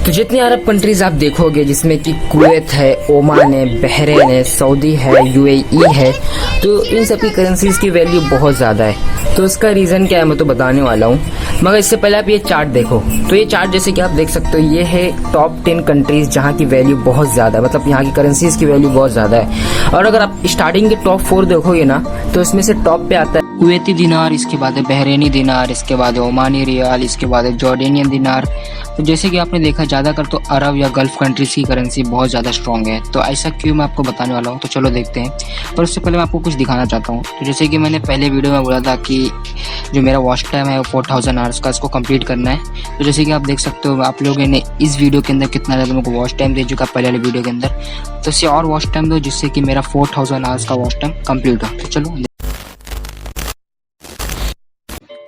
तो जितनी अरब कंट्रीज आप देखोगे जिसमें कि कुवैत है, ओमान है, बहरीन है, सऊदी है, यूएई है, तो इन सब की करेंसीज की वैल्यू बहुत ज़्यादा है। तो उसका रीज़न क्या है मैं तो बताने वाला हूँ, मगर इससे पहले आप ये चार्ट देखो। तो ये चार्ट जैसे कि आप देख सकते हो, ये है टॉप 10 कंट्रीज जहाँ की वैल्यू बहुत ज़्यादा है, मतलब यहाँ की करेंसीज की वैल्यू बहुत ज़्यादा है। और अगर आप स्टार्टिंग के टॉप 4 देखोगे ना, तो इसमें से टॉप पे आता है कुवैती दिनार, इसके बाद है बहरीनी दिनार, इसके बाद है ओमानी रियाल, इसके बाद है जॉर्डेनियन दिनार। तो जैसे कि आपने देखा ज़्यादातर तो अरब या गल्फ कंट्रीज की करेंसी बहुत ज़्यादा स्ट्रॉन्ग है। तो ऐसा क्यों मैं आपको बताने वाला हूँ, तो चलो देखते हैं। पर उससे पहले मैं आपको कुछ दिखाना चाहता हूँ। तो जैसे कि मैंने पहले वीडियो में बोला था कि जो मेरा वॉच टाइम है वो 4000 आवर्स का, इसको कंप्लीट करना है। तो जैसे कि आप देख सकते हो, आप लोगों ने इस वीडियो के अंदर कितना ज़्यादा मेरे को वॉच टाइम दे चुका पहले वाले वीडियो के अंदर। तो इससे और वॉच टाइम दो जिससे कि मेरा 4000 आवर्स का वॉच टाइम कंप्लीट हो। तो चलो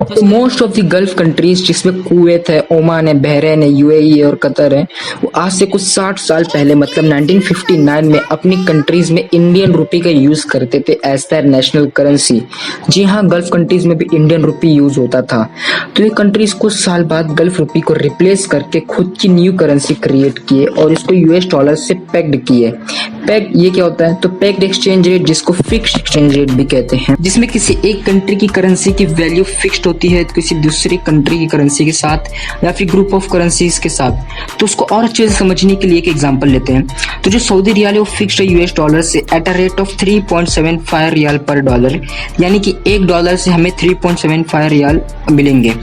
तो most of the gulf countries जिसमें कुवैत है, ओमान है, बहरीन है, यूएई है और कतर है, वो आज से कुछ 60 साल पहले मतलब 1959 में अपनी कंट्रीज में इंडियन रुपी का यूज करते थे एज देयर नेशनल करेंसी। जी हाँ, गल्फ कंट्रीज में भी इंडियन रुपी यूज होता था। तो ये कंट्रीज कुछ साल बाद गल्फ रुपी को रिप्लेस करके खुद की न्यू करेंसी क्रिएट किए और इसको यूएस डॉलर से पेग्ड किए। पेग ये क्या होता है? तो पेग्ड एक्सचेंज रेट, जिसको फिक्स्ड एक्सचेंज रेट भी कहते हैं, जिसमें किसी एक कंट्री की करेंसी की वैल्यू फिक्स्ड होती है किसी दूसरी कंट्री की करेंसी के साथ या फिर ग्रुप ऑफ करेंसीज के साथ। तो उसको और अच्छे से समझने के लिए एक एग्जांपल लेते हैं। तो जो सऊदी रियाल है वो फिक्स्ड है यूएस डॉलर से at a rate of 3.75 riyal पर डॉलर, यानी कि $1 से हमें 3.75 रियाल मिलेंगे।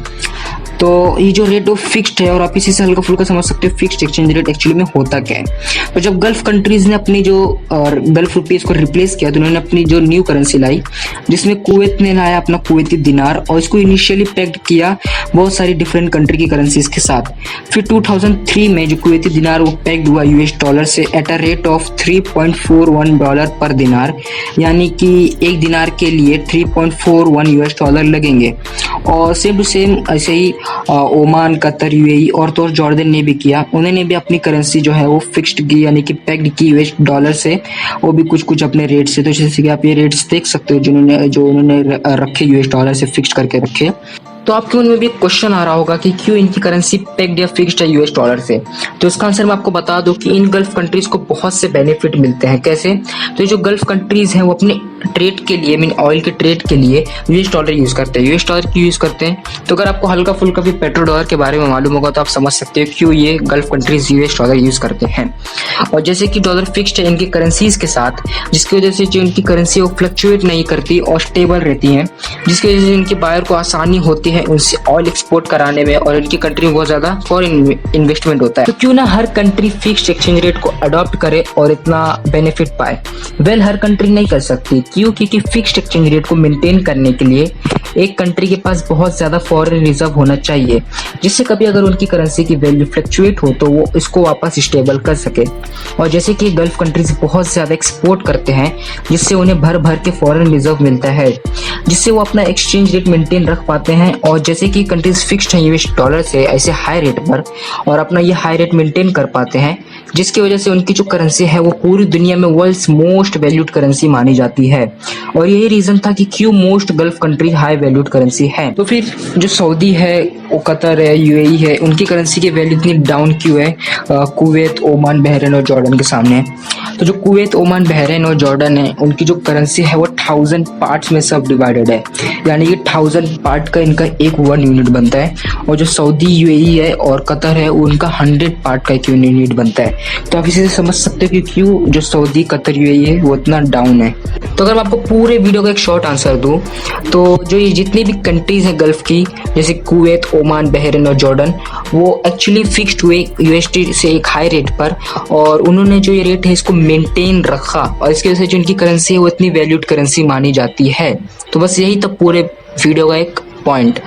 तो ये जो रेट वो फिक्स्ड है और आप इसी से हल्का फुल्का समझ सकते हो फिक्स्ड एक्सचेंज रेट एक्चुअली में होता क्या है। तो जब गल्फ कंट्रीज ने अपनी जो गल्फ रुपीज को रिप्लेस किया तो उन्होंने अपनी जो न्यू करेंसी लाई, जिसमें कुवैत ने लाया अपना कुवैती दिनार और इसको इनिशियली पेग्ड किया बहुत सारी डिफरेंट कंट्री की करेंसीज के साथ। फिर 2003 में जो कुवैती दिनार वो पेग्ड हुआ यूएस डॉलर से एट अ रेट ऑफ $3.41 पर दिनार, यानी कि एक दिनार के लिए 3.41 यूएस डॉलर लगेंगे। और सेम टू सेम ऐसे ही ओमान, कतर, यूएई और तो जॉर्डन ने भी किया। उन्होंने भी अपनी करेंसी जो है वो फिक्स्ड की, यानी कि पेग्ड की यूएस डॉलर से, वो भी कुछ कुछ अपने रेट से। तो जैसे कि आप ये रेट्स देख सकते हो जो उन्होंने रखे यूएस डॉलर से फिक्स्ड करके रखे। तो आपके मन में भी एक क्वेश्चन आ रहा होगा कि क्यों इनकी करेंसी पेग्ड या फिक्स्ड है यूएस डॉलर से। तो इसका आंसर मैं आपको बता दूं कि इन गल्फ कंट्रीज को बहुत से बेनिफिट मिलते हैं। कैसे? तो ये जो गल्फ कंट्रीज हैं वो अपने ट्रेड के लिए, मीन ऑयल के ट्रेड के लिए यूएस डॉलर यूज करते हैं। यूएस डॉलर क्यों यूज करते हैं? तो अगर आपको हल्का फुल्का भी पेट्रो डॉलर के बारे में मालूम होगा तो आप समझ सकते हो क्यों ये gulf countries US dollar use करते हैं। और जैसे कि डॉलर फिक्स्ड है इनकी करेंसीज के साथ, जिसकी वजह से जो इनकी करेंसी वो फ्लक्चुएट नहीं करती और स्टेबल रहती है, जिसकी वजह से इनके बायर को आसानी होती है उनसे ऑयल एक्सपोर्ट कराने में और इनकी कंट्री में बहुत ज्यादा फॉरेन इन्वेस्टमेंट होता है। तो क्यों ना हर कंट्री फिक्स्ड एक्सचेंज रेट को अडॉप्ट करे और इतना बेनिफिट पाए। वेल, हर कंट्री नहीं कर सकती। क्यों? क्योंकि फिक्स्ड एक्सचेंज रेट को मेंटेन करने के लिए एक कंट्री के पास बहुत ज्यादा फॉरेन रिजर्व होना चाहिए, जिससे कभी अगर उनकी करेंसी की वैल्यू फ्लक्चुएट हो तो वो इसको वापस स्टेबल कर सके। और जैसे कि गल्फ कंट्रीज बहुत ज्यादा एक्सपोर्ट करते हैं, जिससे उन्हें भर भर के फॉरेन रिजर्व मिलता है, जिससे वो अपना एक्सचेंज रेट मेंटेन रख पाते हैं। और जैसे कि कंट्रीज फिक्स्ड हैं यूएस डॉलर से ऐसे हाई रेट पर और अपना ये हाई रेट मेंटेन कर पाते हैं, जिसकी वजह से उनकी जो करेंसी है वो पूरी दुनिया में वर्ल्ड्स मोस्ट वैल्यूड करेंसी मानी जाती है। और यही रीजन था कि क्यों most gulf country high valued currency है। तो फिर जो सऊदी है, वो कतर है, यूएई है, उनकी करेंसी की वैल्यू इतनी डाउन क्यों है कुवैत, ओमान, बहरीन और जॉर्डन के सामने? तो जो कुवैत, ओमान, बहरीन और जॉर्डन है, उनकी जो करेंसी है वो 1000 पार्ट्स में सब डिवाइडेड है, यानी कि 1000 पार्ट का इनका एक 1 यूनिट बनता है। और जो सऊदी, यूएई है और कतर है उनका 100 पार्ट का एक यूनिट बनता है। तो आप इसे से समझ सकते हो कि क्यों जो सऊदी, कतर, यूएई है वो इतना डाउन है। तो अगर मैं आपको पूरे वीडियो का एक शॉर्ट आंसर दूं, तो जो ये जितनी भी कंट्रीज हैं गल्फ की, जैसे कुवैत, ओमान, बहरीन और जॉर्डन, वो एक्चुअली फिक्स्ड हुए यूएसडी से एक हाई रेट पर, और उन्होंने जो ये रेट है इसको मेंटेन रखा और इसकी वजह से जो इनकी करेंसी है वो इतनी वैल्यूड करेंसी मानी जाती है। तो बस यही था पूरे वीडियो का एक पॉइंट।